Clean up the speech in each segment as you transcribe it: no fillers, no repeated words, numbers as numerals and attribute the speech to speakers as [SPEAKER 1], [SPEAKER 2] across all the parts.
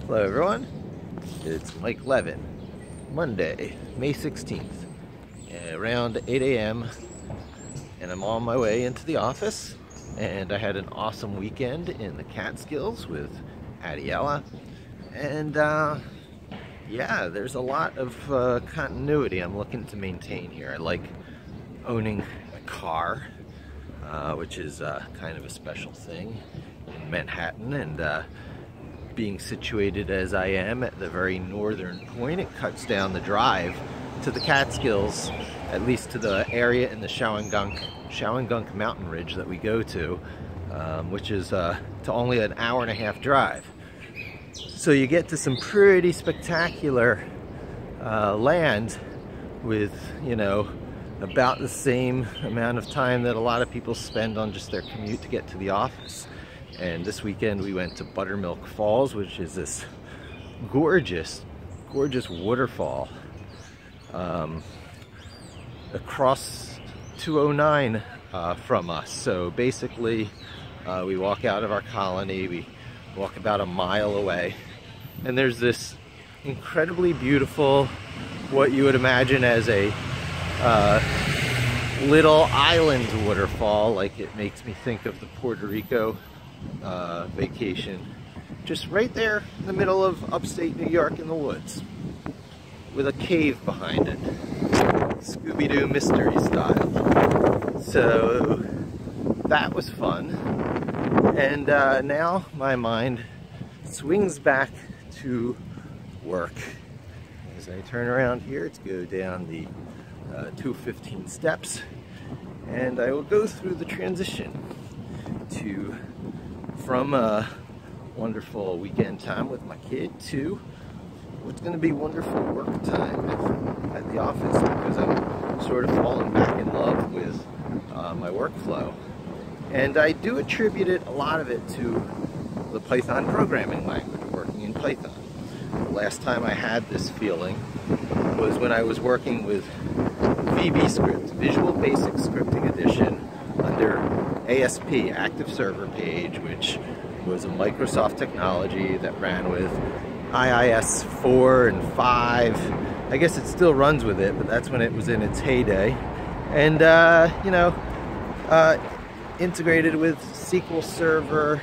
[SPEAKER 1] Hello everyone, it's Mike Levin, Monday, May 16th, around 8 a.m. and I'm on my way into the office, and I had an awesome weekend in the Catskills with Adiella, and yeah, there's a lot of continuity I'm looking to maintain here. I like owning a car, which is kind of a special thing in Manhattan, and being situated as I am at the very northern point, it cuts down the drive to the Catskills, at least to the area in the Shawangunk mountain ridge that we go to, which is to only an hour and a half drive. So you get to some pretty spectacular land with, you know, about the same amount of time that a lot of people spend on just their commute to get to the office. And this weekend we went to Buttermilk Falls, which is this gorgeous, gorgeous waterfall across 209 from us. So basically we walk out of our colony, we walk about a mile away, and there's this incredibly beautiful, what you would imagine as a little island waterfall. Like, it makes me think of the Puerto Rico vacation, just right there in the middle of upstate New York in the woods, with a cave behind it, Scooby-Doo mystery style. So that was fun, and now my mind swings back to work. As I turn around here to go down the 215 steps, and I will go through the transition from a wonderful weekend time with my kid to what's going to be wonderful work time at the office, because I'm sort of falling back in love with my workflow. And I do attribute it, a lot of it, to the Python programming language, working in Python. The last time I had this feeling was when I was working with VB Script, Visual Basic Scripting Edition, under ASP, Active Server Page, which was a Microsoft technology that ran with IIS 4 and 5. I guess it still runs with it, but that's when it was in its heyday. And, you know, integrated with SQL Server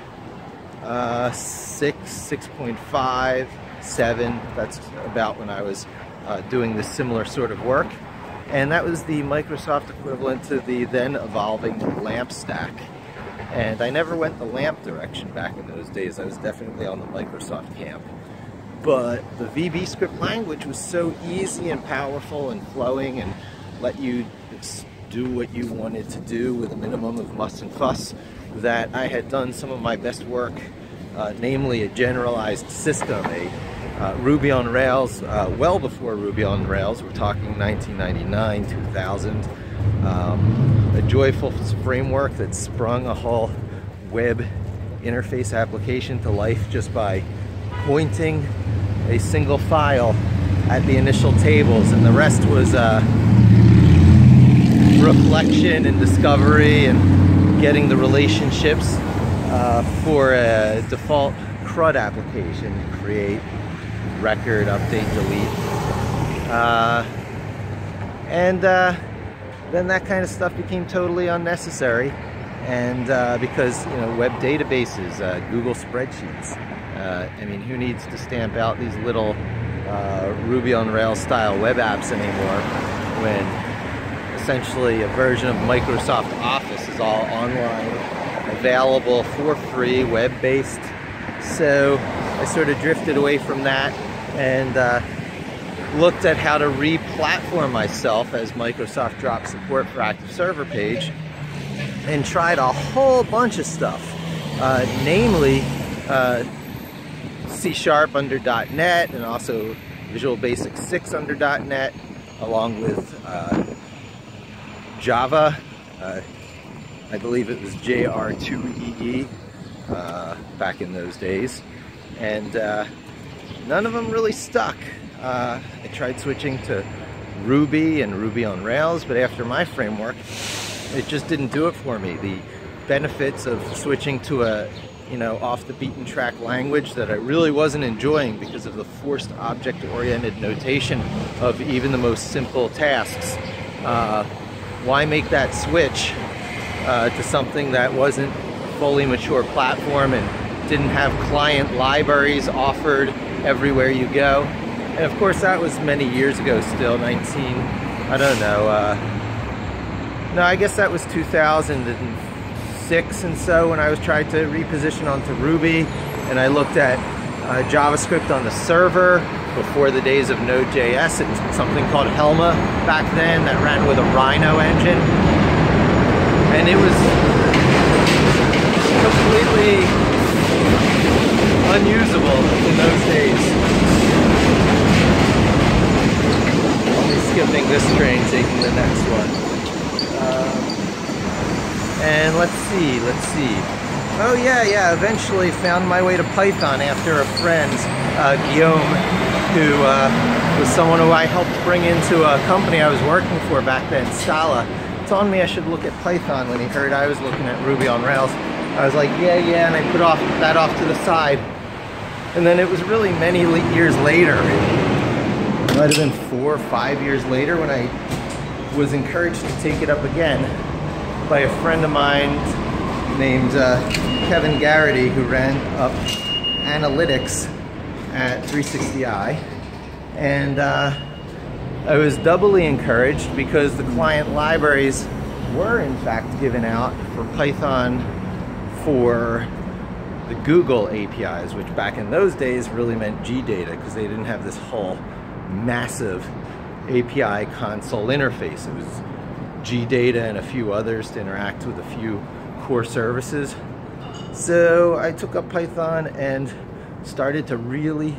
[SPEAKER 1] 6, 6.5, 7. That's about when I was doing this similar sort of work. And that was the Microsoft equivalent to the then evolving LAMP stack. And I never went the LAMP direction back in those days. I was definitely on the Microsoft camp. But the VB script language was so easy and powerful and flowing, and let you do what you wanted to do with a minimum of muss and fuss, that I had done some of my best work, namely a generalized system, a Ruby on Rails, well before Ruby on Rails. We're talking 1999, 2000. A joyful framework that sprung a whole web interface application to life just by pointing a single file at the initial tables, and the rest was reflection and discovery and getting the relationships for a default CRUD application: create, record, update, delete, and then that kind of stuff became totally unnecessary, and because, you know, web databases, Google spreadsheets, I mean, who needs to stamp out these little Ruby on Rails style web apps anymore, when essentially a version of Microsoft Office is all online, available for free, web-based. So I sort of drifted away from that and looked at how to re-platform myself as Microsoft dropped support for Active Server Page, and tried a whole bunch of stuff, namely C# under .NET, and also Visual Basic 6 under .NET, along with Java. I believe it was JR2EE back in those days, and none of them really stuck. I tried switching to Ruby and Ruby on Rails, but after my framework, it just didn't do it for me. The benefits of switching to a you know, off the beaten track language that I really wasn't enjoying because of the forced object-oriented notation of even the most simple tasks. Why make that switch to something that wasn't a fully mature platform and didn't have client libraries offered everywhere you go? And of course that was many years ago still, I don't know, no, I guess that was 2006 and so when I was trying to reposition onto Ruby, and I looked at JavaScript on the server before the days of Node.js. It was something called Helma back then that ran with a Rhino engine, and it was completely unusable in those days. Only skipping this train, taking the next one. And let's see. Oh yeah, eventually found my way to Python after a friend, Guillaume, who was someone who I helped bring into a company I was working for back then, Scala, told me I should look at Python when he heard I was looking at Ruby on Rails. I was like, yeah, and I put that off to the side. And then it was really many years later, it might have been 4 or 5 years later, when I was encouraged to take it up again by a friend of mine named Kevin Garrity, who ran up analytics at 360i. And I was doubly encouraged because the client libraries were in fact given out for Python for the Google APIs, which back in those days really meant GData, because they didn't have this whole massive API console interface. It was GData and a few others to interact with a few core services. So I took up Python and started to really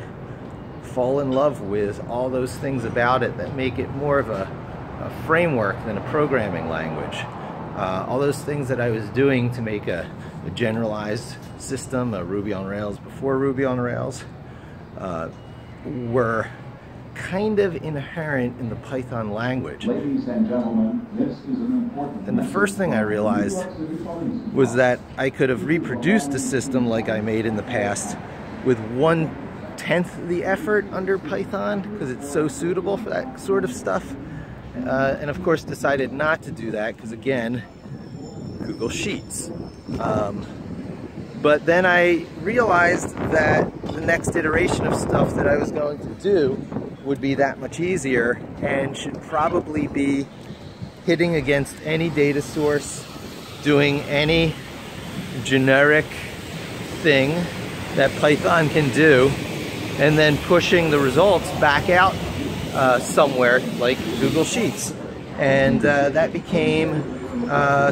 [SPEAKER 1] fall in love with all those things about it that make it more of a framework than a programming language. All those things that I was doing to make a generalized system, a Ruby on Rails before Ruby on Rails, were kind of inherent in the Python language.
[SPEAKER 2] Ladies and gentlemen, this is an important.
[SPEAKER 1] And the first thing I realized was that I could have reproduced a system like I made in the past with 1/10 the effort under Python, because it's so suitable for that sort of stuff. And of course decided not to do that because, again, Google Sheets. But then I realized that the next iteration of stuff that I was going to do would be that much easier and should probably be hitting against any data source, doing any generic thing that Python can do, and then pushing the results back out somewhere like Google Sheets. And that became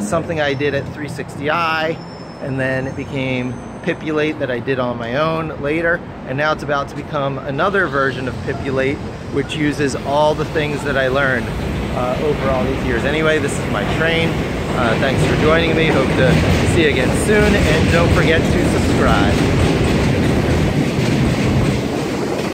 [SPEAKER 1] something I did at 360i, and then it became Pipulate that I did on my own later, and now it's about to become another version of Pipulate, which uses all the things that I learned over all these years. Anyway, this is my train. Thanks for joining me. Hope to see you again soon, and don't forget to subscribe.